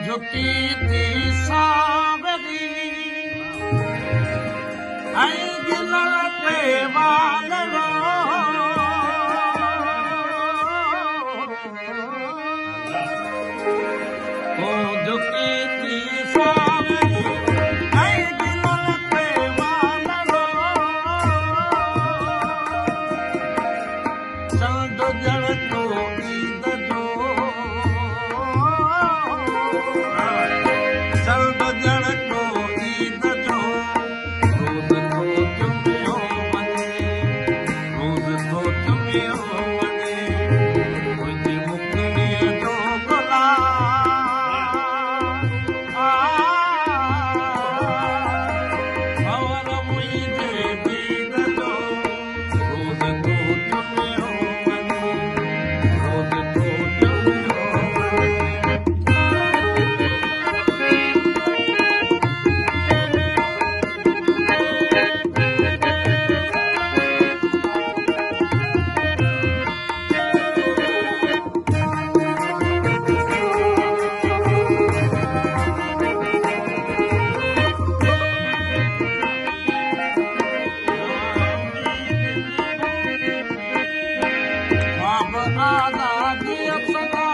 झुकी थी सावरी ऐं गिल ते वाल झुकी थी सावरी ऐं गिल ते वाल चंद जड़ तो ईद जो चंद जड़ तो ईद जो रोज़ तो चुमियो वञे रोज़ तो चुमियो वञे मुंहिंजी मुखड़ीअ जो गुलाब मुंहिंजे दीद जो रोज़ तो चुमियो वञे रोज़ तो चुमियो वञे ख्वाब आज़ादीअ सदा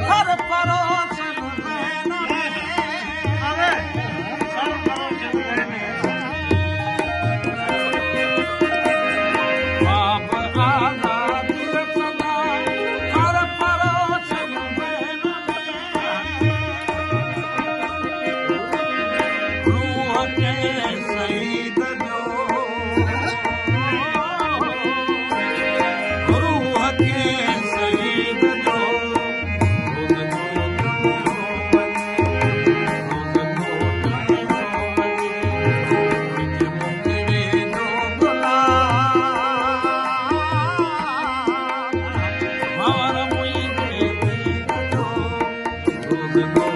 हर परोसन में न ख्वाब आज़ादीअ सदा हर परोसन में न रूह के शहीद जो रूह के शहीद जो रोज़ तो चुमियो वञे रोज़ तो चुमियो वञे मुंहिंजे मुखड़े जो गुलाब मुंहिंजे दीद जो रोज़ तो